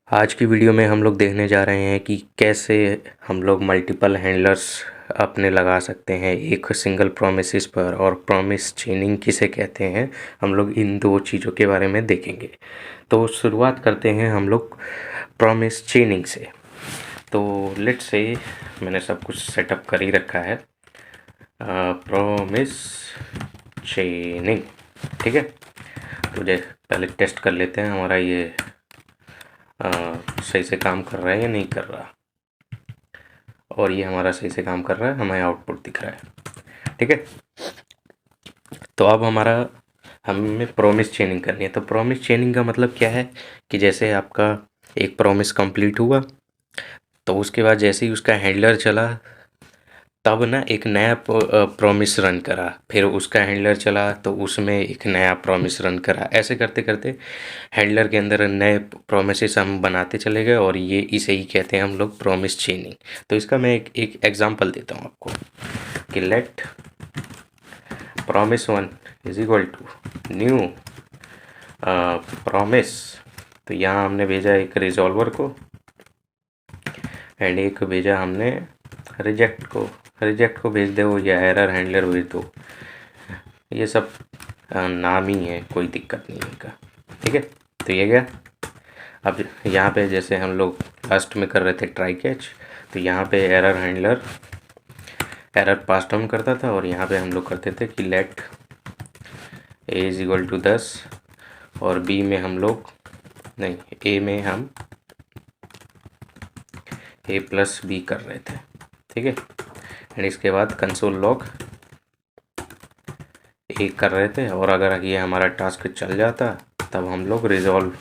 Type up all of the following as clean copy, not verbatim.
आज की वीडियो में हम लोग देखने जा रहे हैं कि कैसे हम लोग मल्टीपल हैंडलर्स अपने लगा सकते हैं एक सिंगल प्रोमिसेस पर, और प्रॉमिस चेनिंग किसे कहते हैं हम लोग इन दो चीज़ों के बारे में देखेंगे। तो शुरुआत करते हैं हम लोग प्रॉमिस चेनिंग से। तो लेट्स से मैंने सब कुछ सेटअप कर ही रखा है। प्रॉमिस चेनिंग, ठीक है। तो पहले टेस्ट कर लेते हैं हमारा ये सही से काम कर रहा है या नहीं कर रहा। और ये हमारा सही से काम कर रहा है, हमें आउटपुट दिख रहा है, ठीक है। तो अब हमें प्रॉमिस चेनिंग करनी है। तो प्रॉमिस चेनिंग का मतलब क्या है कि जैसे आपका एक प्रॉमिस कंप्लीट हुआ, तो उसके बाद जैसे ही उसका हैंडलर चला, तब ना एक नया प्रॉमिस रन करा, फिर उसका हैंडलर चला तो उसमें एक नया प्रॉमिस रन करा। ऐसे करते करते हैंडलर के अंदर नए प्रोमिसेस हम बनाते चले गए, और ये इसे ही कहते हैं हम लोग प्रॉमिस चेनिंग। तो इसका मैं एक एग्जांपल देता हूँ आपको कि let promise 1 is equal to new promise. तो यहाँ हमने भेजा एक रिजॉल्वर को, एंड एक भेजा हमने रिजेक्ट को भेज दो या एरर हैंडलर भेज दो। ये सब नाम ही है, कोई दिक्कत नहीं है इनका, ठीक है। तो ये गया। अब यहाँ पे जैसे हम लोग लास्ट में कर रहे थे ट्राई कैच, तो यहाँ पे एरर पास डाउन करता था, और यहाँ पे हम लोग करते थे कि let a is equal to 10, और बी में हम लोग नहीं, ए में हम ए प्लस बी कर रहे थे, ठीक है। एंड इसके बाद कंसोल लॉग ए कर रहे थे, और अगर ये हमारा टास्क चल जाता तब हम लोग रिजॉल्वर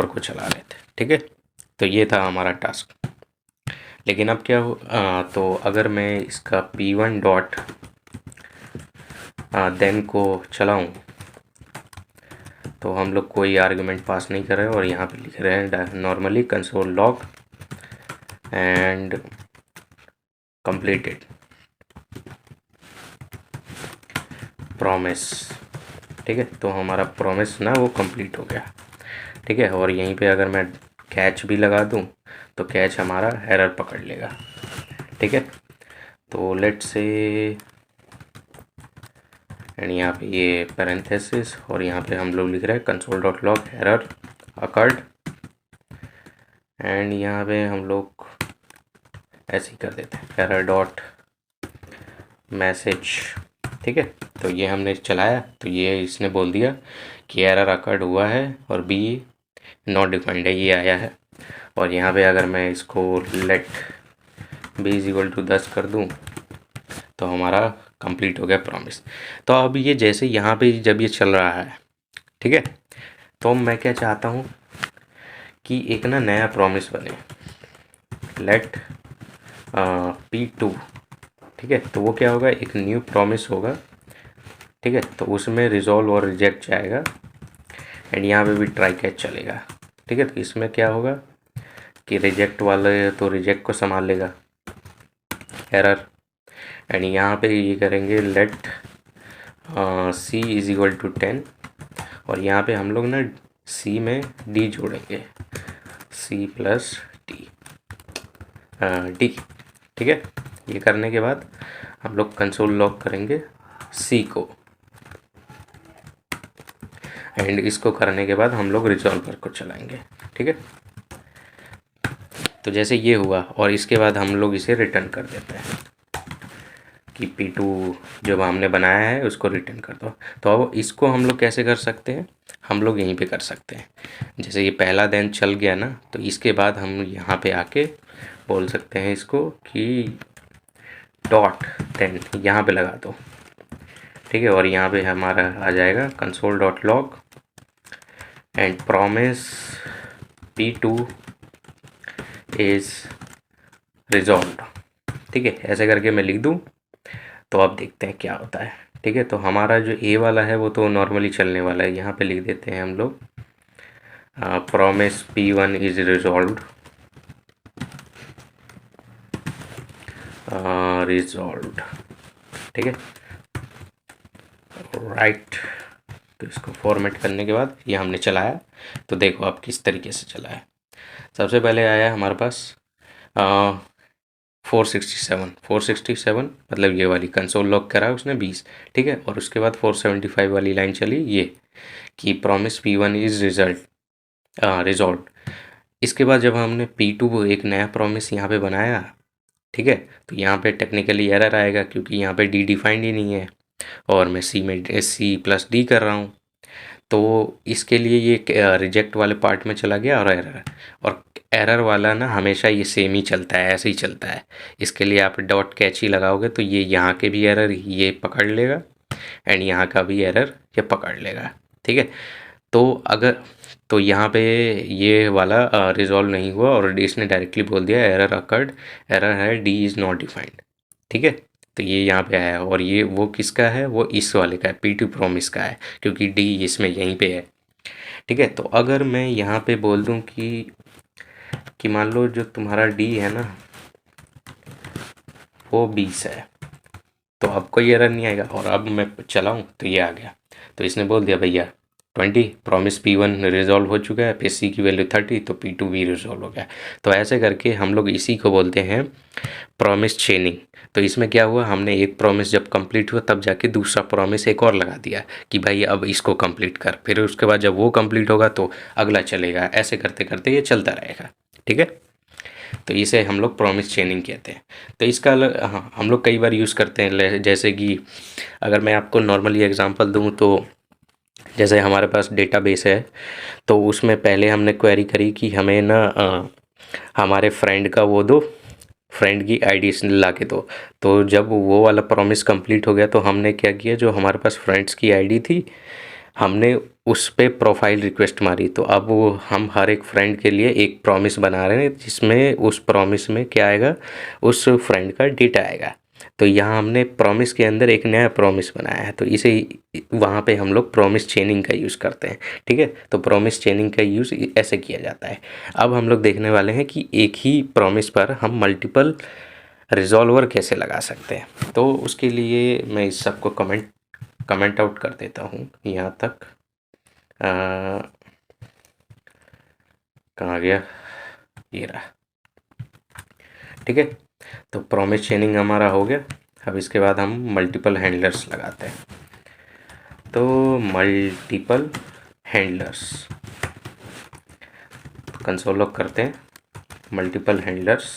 को चला रहे थे, ठीक है। तो ये था हमारा टास्क। लेकिन अब क्या हो, तो अगर मैं इसका P1 डॉट देन को चलाऊं, तो हम लोग कोई आर्गुमेंट पास नहीं कर रहे हैं, और यहाँ पे लिख रहे हैं normally console log and completed promise, ठीक है। तो हमारा प्रॉमिस ना वो कंप्लीट हो गया, ठीक है। और यहीं पे अगर मैं कैच भी लगा दूं तो कैच हमारा एरर पकड़ लेगा, ठीक है। तो लेट्स से एंड यहाँ पे ये पैरेंथेसिस, और यहाँ पे हम लोग लिख रहे हैं console dot log error occurred, and यहाँ पे हम लोग ऐसे ही कर देते हैं एरर डॉट मैसेज, ठीक है। तो ये हमने चलाया, तो ये इसने बोल दिया कि एरर अकर्ड हुआ है और बी नॉट डिफाइंड है, ये आया है। और यहाँ पे अगर मैं इसको let b is equal to 10 कर दूँ, तो हमारा कंप्लीट हो गया प्रॉमिस। तो अब ये जैसे यहाँ पे जब ये चल रहा है, ठीक है, तो मैं क्या चाहता हूँ कि एक ना नया प्रॉमिस बने, लेट P2, ठीक है। तो वो क्या होगा, एक न्यू प्रॉमिस होगा, ठीक है। तो उसमें रिजॉल्व और रिजेक्ट जाएगा, एंड यहाँ पे भी ट्राई कैच चलेगा, ठीक है। तो इसमें क्या होगा कि रिजेक्ट वाले तो रिजेक्ट को संभाल लेगा एरर, एंड यहाँ पे ये करेंगे let c is equal to 10, और यहाँ पे हम लोग ना सी में डी जोड़ेंगे, सी प्लस डी, ठीक है। ये करने के बाद हम लोग कंसोल लॉग करेंगे सी को, एंड इसको करने के बाद हम लोग रिजॉल्वर को चलाएंगे, ठीक है। तो जैसे ये हुआ, और इसके बाद हम लोग इसे रिटर्न कर देते हैं कि P2 जो हमने बनाया है उसको रिटर्न कर दो। तो अब इसको हम लोग कैसे कर सकते हैं, हम लोग यहीं पे कर सकते हैं। जैसे ये पहला दिन चल गया ना, तो इसके बाद हम यहाँ पे आके बोल सकते हैं इसको कि डॉट देन यहाँ पे लगा दो, ठीक है। और यहाँ पे हमारा आ जाएगा console dot log and promise P2 is resolve, ठीक है। ऐसे करके मैं लिख दूँ, तो अब देखते हैं क्या होता है, ठीक है। तो हमारा जो ए वाला है वो तो नॉर्मली चलने वाला है, यहाँ पे लिख देते हैं हम लोग प्रॉमिस P1 इज रिजॉल्व, ठीक है, राइट। तो तो इसको फॉर्मेट करने के बाद ये हमने चलाया, तो देखो अब किस तरीके से चला है। सबसे पहले आया हमारे पास 467 मतलब ये वाली कंसोल लॉग करा उसने 20, ठीक है। और उसके बाद 475 वाली लाइन चली ये कि प्रॉमिस P1 इज रिजॉल्व। इसके बाद जब हमने P2 एक नया प्रॉमिस यहाँ पे बनाया, ठीक है, तो यहाँ पे टेक्निकली एरर आएगा क्योंकि यहाँ पे डी डिफाइंड ही नहीं है और मैं C+D कर रहा हूँ। तो इसके लिए ये रिजेक्ट वाले पार्ट में चला गया और एरर वाला ना हमेशा ये सेम ही चलता है, ऐसे ही चलता है। इसके लिए आप डॉट कैच ही लगाओगे तो ये यहाँ के भी एरर ये पकड़ लेगा एंड यहाँ का भी एरर ये पकड़ लेगा, ठीक है। तो अगर तो यहाँ पे ये वाला रिजॉल्व नहीं हुआ और इसने डायरेक्टली बोल दिया एरर अकर्ड, एरर है डी इज़ नॉट डिफाइंड, ठीक है। तो ये यहाँ पे आया और ये वो किसका है, वो इस वाले का है, P2 प्रॉमिस का है क्योंकि डी इसमें यहीं पे है, ठीक है। तो अगर मैं यहाँ पे बोल दूँ कि मान लो जो तुम्हारा डी है ना वो 20 है, तो अब कोई एरर नहीं आएगा। और अब मैं चलाऊँ तो ये आ गया, तो इसने बोल दिया भैया 20 प्रॉमिस P1 रिजॉल्व हो चुका है, फिर C की वैल्यू 30 तो P2 भी रिजॉल्व हो गया। तो ऐसे करके हम लोग इसी को बोलते हैं प्रॉमिस चेनिंग। तो इसमें क्या हुआ, हमने एक प्रॉमिस जब कंप्लीट हुआ तब जाके दूसरा प्रॉमिस एक और लगा दिया कि भाई अब इसको कंप्लीट कर, फिर उसके बाद जब वो कंप्लीट होगा तो अगला चलेगा, ऐसे करते करते ये चलता रहेगा, ठीक है। तो इसे हम लोग प्रॉमिस चेनिंग कहते हैं। तो इसका हाँ हम लोग कई बार यूज़ करते हैं, जैसे कि अगर मैं आपको नॉर्मली एग्जांपल दूं तो जैसे हमारे पास डेटाबेस है तो उसमें पहले हमने क्वेरी करी कि हमें ना हमारे फ्रेंड का वो दो, फ्रेंड की आईडी ला के दो। तो जब वो वाला प्रॉमिस कंप्लीट हो गया तो हमने क्या किया, जो हमारे पास फ्रेंड्स की आईडी थी हमने उस पे प्रोफाइल रिक्वेस्ट मारी। तो अब वो हम हर एक फ्रेंड के लिए एक प्रॉमिस बना रहे हैं जिसमें उस प्रॉमिस में क्या आएगा, उस फ्रेंड का डेटा आएगा। तो यहाँ हमने प्रॉमिस के अंदर एक नया प्रॉमिस बनाया है, तो इसे वहाँ पे हम लोग प्रॉमिस चेनिंग का यूज़ करते हैं, ठीक है। तो प्रॉमिस चेनिंग का यूज़ ऐसे किया जाता है। अब हम लोग देखने वाले हैं कि एक ही प्रॉमिस पर हम मल्टीपल रिजॉल्वर कैसे लगा सकते हैं। तो उसके लिए मैं इस सबको कमेंट आउट कर देता हूँ यहाँ तक। कहाँ गया, ये रहा, ठीक है। तो प्रॉमिस चेनिंग हमारा हो गया। अब इसके बाद हम मल्टीपल हैंडलर्स लगाते हैं। तो मल्टीपल हैंडलर्स कंसोल लॉग करते हैं, मल्टीपल हैंडलर्स,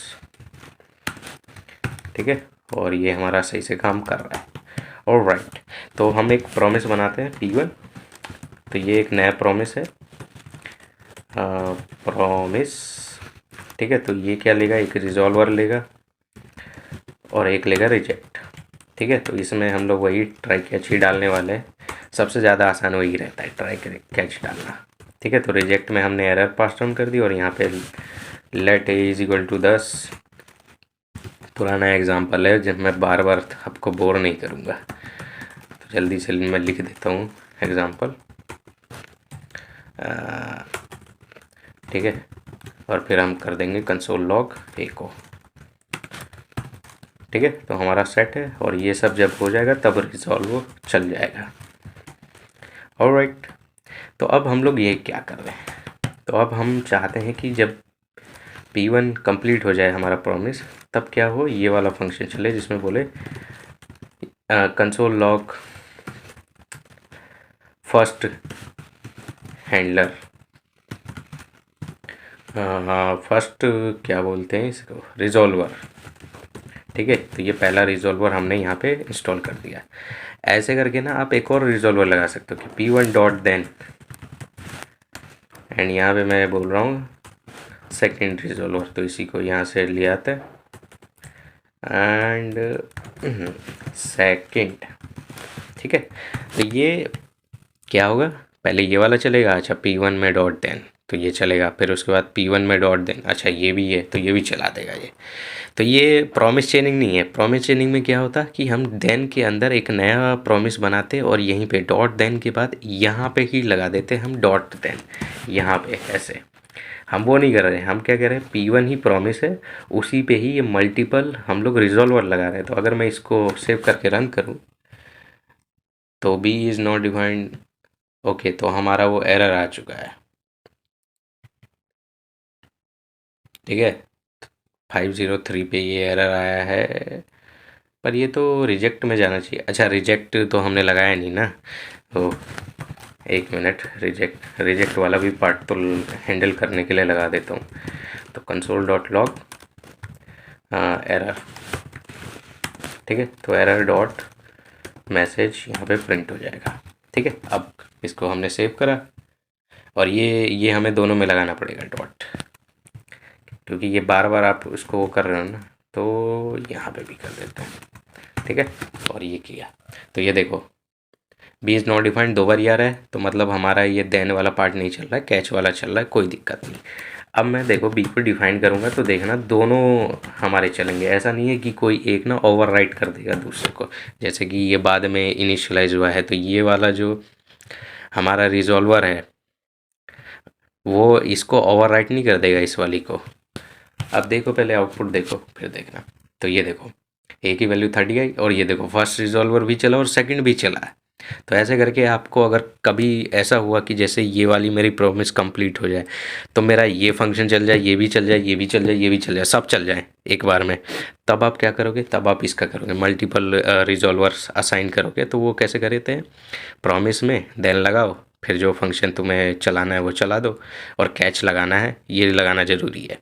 ठीक है। और ये हमारा सही से काम कर रहा है, ऑलराइट। तो हम एक प्रॉमिस बनाते हैं P1। तो ये एक नया प्रॉमिस है, प्रॉमिस, ठीक है। तो ये क्या लेगा, एक रिजॉल्वर लेगा और एक लेगा रिजेक्ट, ठीक है। तो इसमें हम लोग वही ट्राई कैच ही डालने वाले हैं, सबसे ज़्यादा आसान वही रहता है ट्राई कैच डालना, ठीक है। तो रिजेक्ट में हमने एरर पास डाउन कर दी और यहाँ पे let a is equal to 10। पुराना एग्जांपल है जब मैं बार बार आपको बोर नहीं करूँगा, तो जल्दी से मैं लिख देता हूँ एग्जांपल, ठीक है। और फिर हम कर देंगे कंसोल लॉग ए को, ठीक है। तो हमारा सेट है और ये सब जब हो जाएगा तब रिजॉल्व चल जाएगा, ऑलराइट। तो अब हम लोग ये क्या कर रहे हैं, तो अब हम चाहते हैं कि जब P1 कंप्लीट हो जाए हमारा प्रॉमिस तब क्या हो, ये वाला फंक्शन चले जिसमें बोले console log first handler, first क्या बोलते हैं इसको, रिजॉल्वर, ठीक है। तो ये पहला रिजॉल्वर हमने यहाँ पे इंस्टॉल कर दिया। ऐसे करके ना आप एक और रिजॉल्वर लगा सकते हो कि P1 डॉट देन, एंड यहाँ पे मैं बोल रहा हूँ सेकेंड रिजॉल्वर, तो इसी को यहाँ से ले आते हैं एंड सेकेंड, ठीक है। तो ये क्या होगा, पहले ये वाला चलेगा, अच्छा P1 में डॉट देन तो ये चलेगा, फिर उसके बाद P1 में डॉट देन, अच्छा ये भी है तो ये भी चला देगा ये। तो ये प्रॉमिस चेनिंग नहीं है। प्रॉमिस चेनिंग में क्या होता है कि हम देन के अंदर एक नया प्रॉमिस बनाते और यहीं पे डॉट देन के बाद यहाँ पे ही लगा देते हम डॉट देन, यहाँ पे ऐसे हम वो नहीं कर रहे हैं। हम क्या कर रहे हैं, P1 ही प्रॉमिस है, उसी पे ही ये मल्टीपल हम लोग रिजॉल्वर लगा रहे हैं। तो अगर मैं इसको सेव करके रन करूँ तो B is not defined, okay, तो हमारा वो एरर आ चुका है, ठीक है। 503 पे ये एरर आया है, पर ये तो रिजेक्ट में जाना चाहिए। अच्छा, रिजेक्ट तो हमने लगाया नहीं ना, तो एक मिनट, रिजेक्ट रिजेक्ट वाला भी पार्ट तो हैंडल करने के लिए लगा देता हूँ। तो कंसोल डॉट लॉग एरर, ठीक है। तो एरर डॉट मैसेज यहाँ पे प्रिंट हो जाएगा, ठीक है। अब इसको हमने सेव करा, और ये हमें दोनों में लगाना पड़ेगा डॉट, क्योंकि ये बार बार आप उसको कर रहे हो ना, तो यहाँ पे भी कर देते हैं, ठीक है। और ये किया, तो ये देखो बी इज़ नॉट डिफाइंड 2 बार ही आ रहा है, तो मतलब हमारा ये देन वाला पार्ट नहीं चल रहा है, कैच वाला चल रहा है, कोई दिक्कत नहीं। अब मैं देखो बी को डिफाइन करूँगा तो देखना दोनों हमारे चलेंगे, ऐसा नहीं है कि कोई एक ना ओवरराइट कर देगा दूसरे को। जैसे कि ये बाद में इनिशियलाइज हुआ है, तो ये वाला जो हमारा रिजॉल्वर है वो इसको ओवरराइट नहीं कर देगा इस वाली को। अब देखो, पहले आउटपुट देखो फिर देखना। तो ये देखो ए की वैल्यू 30 आई, और ये देखो फर्स्ट रिजॉल्वर भी चला और सेकंड भी चला है। तो ऐसे करके आपको अगर कभी ऐसा हुआ कि जैसे ये वाली मेरी प्रॉमिस कंप्लीट हो जाए, तो मेरा ये फंक्शन चल जाए, ये भी चल जाए, ये भी चल जाए, ये भी चल जाए, सब चल जाए एक बार में, तब आप क्या करोगे? तब आप इसका करोगे, मल्टीपल रिजॉल्वर्स असाइन करोगे। तो वो कैसे करते हैं? प्रॉमिस में देन लगाओ, फिर जो फंक्शन तुम्हें चलाना है वो चला दो, और कैच लगाना है, ये लगाना ज़रूरी है,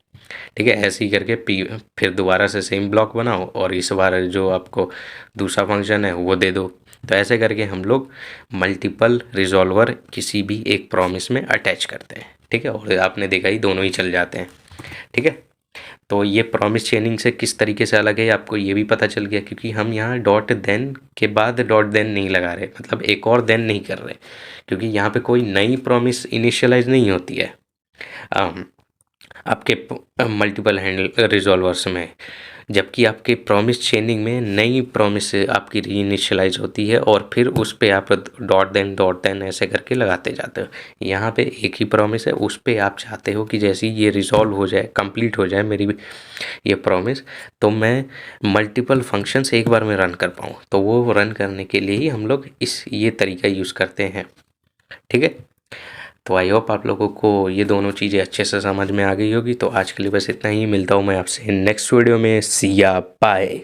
ठीक है। ऐसे ही करके पी फिर दोबारा से सेम ब्लॉक बनाओ, और इस बार जो आपको दूसरा फंक्शन है वो दे दो। तो ऐसे करके हम लोग मल्टीपल रिजॉल्वर किसी भी एक प्रॉमिस में अटैच करते हैं, ठीक है। और आपने देखा ही दोनों ही चल जाते हैं, ठीक है। तो ये प्रॉमिस चेनिंग से किस तरीके से अलग है आपको ये भी पता चल गया, क्योंकि हम यहाँ डॉट देन के बाद डॉट देन नहीं लगा रहे, मतलब एक और देन नहीं कर रहे, क्योंकि यहाँ पे कोई नई प्रॉमिस इनिशियलाइज नहीं होती है आपके मल्टीपल हैंडल रिजॉल्वर्स में। जबकि आपके प्रॉमिस चेनिंग में नई प्रॉमिस आपकी रीइनिशियलाइज होती है, और फिर उस पे आप डॉट देन ऐसे करके लगाते जाते हो। यहाँ पे एक ही प्रॉमिस है, उस पे आप चाहते हो कि जैसे ही ये रिजॉल्व हो जाए, कंप्लीट हो जाए मेरी ये प्रॉमिस, तो मैं मल्टीपल फंक्शंस एक बार में रन कर पाऊँ। तो वो रन करने के लिए ही हम लोग ये तरीका यूज़ करते हैं, ठीक है। तो आई होप आप लोगों को ये दोनों चीज़ें अच्छे से समझ में आ गई होगी। तो आज के लिए बस इतना ही, मिलता हूँ मैं आपसे नेक्स्ट वीडियो में। सी या बाय।